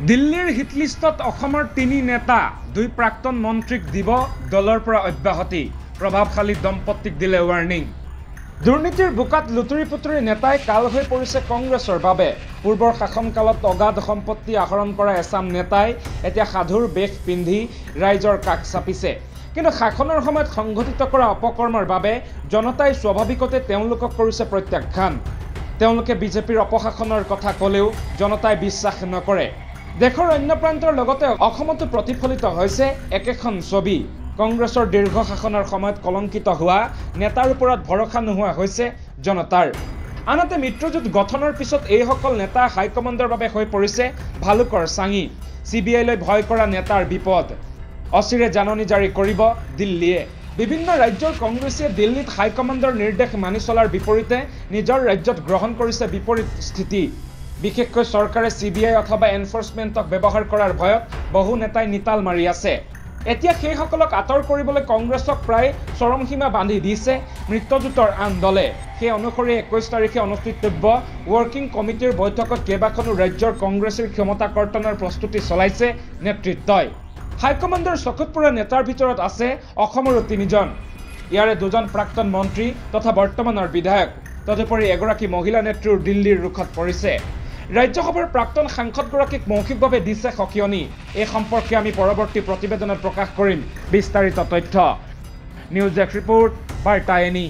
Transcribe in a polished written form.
দিল্লীৰ হিটলিষ্টত অসমৰ 3 নেতা 2 প্ৰাক্তন মন্ত্ৰীক দিব দলৰ পৰা অব্যাহতি প্ৰভাৱশালী দম্পতীক দিলে ৱাৰ্নিং দুৰ্নীতিৰ বুকাত লুতুৰি পুতুৰি নেতাই কাল হৈ পৰিছে কংগ্ৰেছৰ বাবে পূৰ্বৰ শাসনকালত অগাধ সম্পত্তি আহৰণ কৰা এছাম নেতাই এতিয়া সাধুৰ বেশ পিন্ধি ৰাইজৰ কাষ চাপিছে কিন্তু শাসনৰ সময়ত সংঘটিত কৰা অপকৰ্মৰ বাবে জনতাই স্বাভাৱিকতে তেওঁলোকক কৰিছে প্ৰত্যাখ্যান তেওঁলোকে বিজেপিৰ অপশাসনৰ কথা ক'লেও জনতাই বিশ্বাস নকৰে দেশৰ অন্য প্ৰান্তৰ লগতে অসমতো প্ৰতিফলিত হৈছে একেখন ছবি কংগ্ৰেছৰ দীৰ্ঘ শাসনৰ সময়ত কলংকিত হোৱা নেতাৰ ওপৰত ভৰসা নোহোৱা হৈছে জনতাৰ আনহাতে মিত্ৰজোঁট গঠনৰ পিছত এইসকল নেতা হাইকমাণ্ডৰ বাবে হৈ পৰিছে ভালুকৰ চাঙি চিবিআইলৈ ভয় কৰা নেতাৰ বিপদ অচিৰে জাননী জাৰি কৰিব দিল্লীয়ে বিভিন্ন ৰাজ্যৰ কংগ্ৰেছে দিল্লীত হাইকমাণ্ডৰ নিৰ্দেশ মানি চলাৰ বিপৰীতে নিজৰ ৰাজ্যত গ্ৰহণ কৰিছে বিপৰীত স্থিতি বিশেষকৈ চৰকাৰে চিবিআই অথবা এনফোৰ্সমেণ্টক ব্যৱহাৰ কৰাৰ ভয়ত বহু নেতাই নিতাল মাৰি আছে এতিয়া সেইসকলক আঁতৰ কৰিবলৈ কংগ্ৰেছক প্ৰায় চৰমসীমা বান্ধি দিছে মিত্ৰজোঁটৰ আন দলে সেই অনুসৰি 21 তাৰিখে অনুষ্ঠিতব্য ৱৰ্কিং কমিটিৰ বৈঠকত কেইবাখনো ৰাজ্যৰ কংগ্ৰেছৰ ক্ষমতা কৰ্তনৰ প্ৰস্তুতি চলাইছে নেতৃত্বই হাইকমাণ্ডৰ চকুত পৰা নেতাৰ ভিতৰত আছে অসমৰো 3জন ইয়াৰে 2জন প্ৰাক্তন মন্ত্ৰী তথা বৰ্তমানৰ বিধায়ক তদুপৰি এগৰাকী মহিলা নেত্ৰীৰ দিল্লীৰ ৰুখত পৰিছে ৰাজ্যসভাৰ প্ৰাক্তন সাংসদগৰাকীক মৌখিকভাৱে দিছে সকিয়নি এই সম্পৰ্কে আমি পৰৱৰ্তী প্ৰতিবেদনত প্ৰকাশ কৰিম বিস্তাৰিত তথ্য নিউজ ডেস্ক ৰিপোৰ্ট বাৰ্তা এনি